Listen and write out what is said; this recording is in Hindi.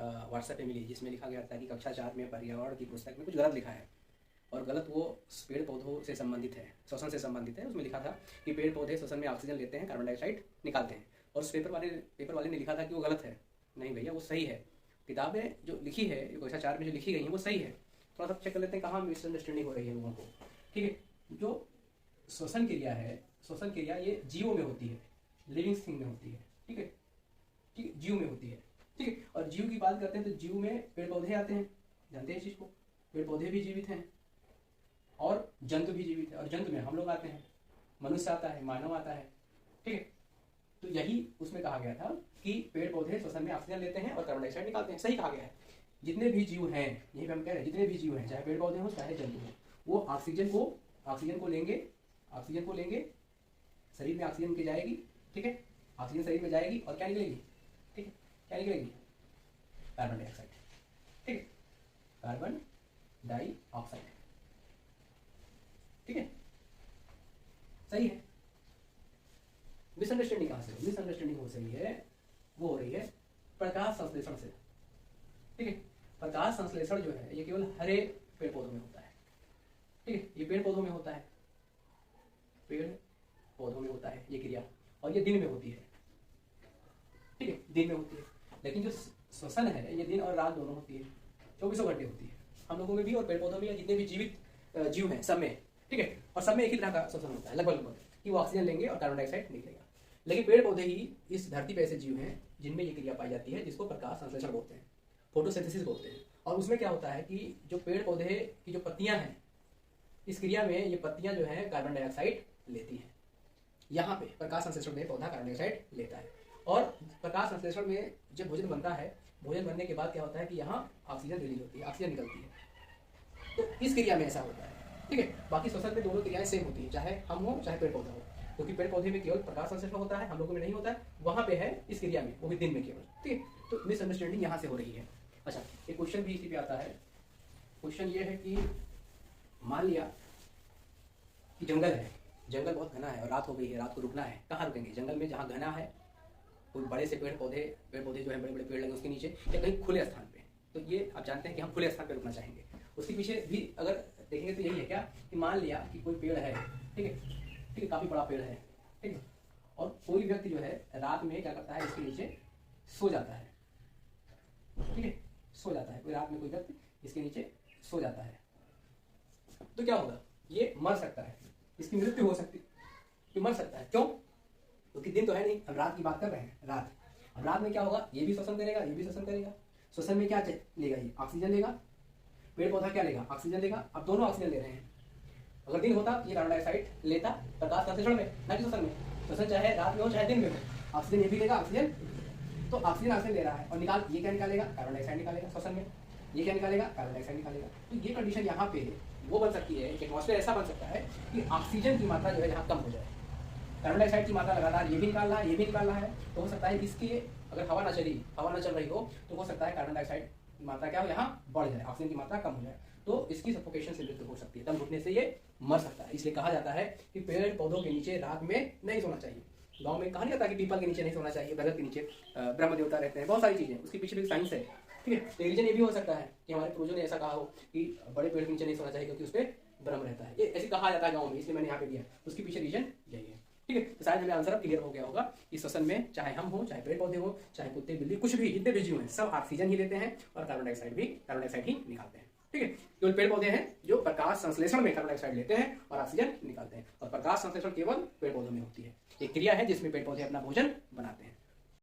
व्हाट्सएप पे मिली, जिसमें लिखा गया था कि कक्षा 4 में पर्यावरण की पुस्तक में कुछ गलत लिखा है, और गलत वो पेड़ पौधों से संबंधित है, श्वसन से संबंधित है। उसमें लिखा था कि पेड़ पौधे श्वसन में ऑक्सीजन लेते हैं, कार्बन डाइऑक्साइड निकालते हैं, और उस पेपर वाले ने लिखा था कि वो गलत है। नहीं भैया, वो सही है। किताबें जो लिखी है, कक्षा 4 में जो लिखी गई है वो सही है। थोड़ा सा चेक कर लेते हैं कहाँ मिसअंडरस्टैंडिंग हो रही है लोगों को। ठीक है, जो श्वसन क्रिया है, श्वसन क्रिया ये जीवों में होती है, लिविंग थिंग में होती है। ठीक है, ठीक है, जीव में होती है। ठीक है, और जीव की बात करते हैं तो जीव में पेड़ पौधे आते हैं, जानते हैं इस चीज को। पेड़ पौधे भी जीवित हैं और जंतु भी जीवित है, और जंतु में हम लोग आते हैं, मनुष्य आता है, मानव आता है। ठीक है, तो यही उसमें कहा गया था कि पेड़ पौधे श्वसन में ऑक्सीजन लेते हैं और कार्बन डाइऑक्साइड निकालते हैं। सही कहा गया है। जितने भी जीव हैं, यही पे हम कह रहे हैं, जितने भी जीव हैं, चाहे पेड़ पौधे हों चाहे जंतु हों, वो ऑक्सीजन को लेंगे, शरीर में ऑक्सीजन की जाएगी। ठीक है, ऑक्सीजन शरीर में जाएगी और क्या निकलेगी? ठीक है, क्या निकलेगी? Carbon dioxide. ठीक है, कार्बन डाइऑक्साइड। ठीक है, सही है। मिसअंडरस्टैंडिंग कहाँ से? मिसअंडरस्टैंडिंग हो सही है, वो हो रही है प्रकाश संश्लेषण से। ठीक है, प्रकाश संश्लेषण जो है ये केवल हरे पेड़ पौधों में होता है। ठीक है, ये पेड़ पौधों में होता है, पेड़ पौधों में होता है ये क्रिया, और ये दिन में होती है। ठीक है, दिन में होती है। लेकिन जो श्वसन है ये दिन और रात दोनों होती है, 24 घंटे होती है, हम लोगों में भी और पेड़ पौधों में, जितने भी जीवित जीव हैं सब में। ठीक है, और सब में एक ही तरह का श्वसन होता है लगभग कि वो ऑक्सीजन लेंगे और कार्बन डाइऑक्साइड निकलेगा। लेकिन पेड़ पौधे ही इस धरती पे ऐसे जीव हैं जिनमें ये क्रिया पाई जाती है, जिसको प्रकाश संश्लेषण बोलते हैं, फोटोसिंथेसिस बोलते हैं। और उसमें क्या होता है कि जो पेड़ पौधे की जो पत्तियां हैं, इस क्रिया में ये पत्तियां जो है कार्बन डाइऑक्साइड लेती हैं। यहाँ पे प्रकाश संश्लेषण में पौधा कार्बन डाइऑक्साइड लेता है, और प्रकाश संश्लेषण में जब भोजन बनता है, भोजन बनने के बाद क्या होता है कि यहाँ ऑक्सीजन रिलीज होती है, ऑक्सीजन निकलती है। तो इस क्रिया में ऐसा होता है। ठीक है, बाकी श्वसन में दोनों क्रियाएं सेम होती है, चाहे हम हो चाहे पेड़ पौधा हो, क्योंकि पेड़ पौधे में केवल प्रकाश संश्लेषण होता है, हम लोगों में नहीं होता है। वहां पे है इस क्रिया में, वो भी दिन में केवल। ठीक है, तो मिसअंडरस्टैंडिंग यहाँ से हो रही है। अच्छा, एक क्वेश्चन भी इसी पे आता है। क्वेश्चन ये है कि मान लिया कि जंगल है, जंगल बहुत घना है और रात हो गई है, रात को रुकना है, कहाँ रुकेंगे? जंगल में जहाँ घना है, कोई बड़े से पेड़ पौधे जो है, बड़े बड़े पेड़ लगे उसके नीचे, या कहीं खुले स्थान पे। तो ये आप जानते हैं कि हम खुले स्थान पे रुकना चाहेंगे। उसके पीछे भी अगर देखेंगे तो यही है क्या कि मान लिया कि कोई पेड़ है, ठीक है, ठीक है, काफी बड़ा पेड़ है, ठीक है, और कोई व्यक्ति जो है रात में क्या करता है, इसके नीचे सो जाता है। ठीक है, सो जाता है, कोई रात में कोई व्यक्ति इसके नीचे सो जाता है, तो क्या होगा? ये मर सकता है, इसकी मृत्यु हो सकती है, ये मर सकता है। क्यों? क्योंकि दिन तो है नहीं, हम रात की बात कर रहे हैं। रात, अब रात में क्या होगा? ये भी श्वसन करेगा, ये भी श्वसन करेगा। श्वसन में क्या लेगा? ये ऑक्सीजन लेगा। पेड़ पौधा क्या लेगा? ऑक्सीजन लेगा। अब दोनों ऑक्सीजन ले रहे हैं। अगर दिन होता ये कार्बन डाइऑक्साइड लेता प्रकाश संश्लेषण में, ना कि श्वसन में। श्वसन चाहे रात में हो चाहे दिन में हो, ऑक्सीजन ये भी लेगा, ऑक्सीजन। तो ऑक्सीजन ले रहा है, और ये क्या निकालेगा? कार्बन डाइऑक्साइड निकालेगा श्वसन में। ये क्या निकालेगा? कार्बन डाइऑक्साइड निकालेगा। तो ये कंडीशन यहाँ पे वो बन सकती है, एटमॉस्फेयर ऐसा बन सकता है कि ऑक्सीजन की मात्रा जो है यहाँ कम हो जाए, कार्बन डाइऑक्साइड की मात्रा लगातार ये भी निकाल रहा है, ये भी निकाल रहा है। तो हो सकता है इसके अगर हवा ना चल रही हो, तो हो सकता है कार्बन डाइऑक्साइड की मात्रा क्या हो, यहाँ बढ़ जाए, ऑक्सीजन की मात्रा कम हो जाए, तो इसकी सफोकेशन से मृत्यु हो सकती है, दम घुटने से ये मर सकता है। इसलिए कहा जाता है कि पेड़ पौधों के नीचे रात में नहीं सोना चाहिए। गाँव में कहा नहीं जाता कि पीपल के नीचे नहीं सोना चाहिए, बरगद के नीचे ब्रह्म देवता रहते हैं, बहुत सारी चीजें, उसके पीछे भी साइंस है। ठीक है, रीजन ये भी हो सकता है कि हमारे पूर्वजों ने ऐसा कहा हो कि बड़े पेड़ के नीचे नहीं सोना चाहिए क्योंकि उस पर ब्रह्म रहता है, ये ऐसे कहा जाता है गाँव में, इसलिए मैंने यहाँ पे दिया। उसके पीछे रीजन यही है। ठीक है, तो शायद हमें आंसर अब क्लियर हो गया होगा। इस श्वसन में चाहे हम हो चाहे पेड़ पौधे हो चाहे कुत्ते बिल्ली कुछ भी, जितने भी जीव हैं, सब ऑक्सीजन ही लेते हैं और कार्बन डाइऑक्साइड ही निकालते हैं। ठीक है, केवल पेड़ पौधे हैं जो प्रकाश संश्लेषण में कार्बन डाइऑक्साइड लेते हैं और ऑक्सीजन निकालते हैं, और प्रकाश संश्लेषण केवल पेड़ पौधों में होती है। एक क्रिया है जिसमें पेड़ पौधे अपना भोजन बनाते हैं।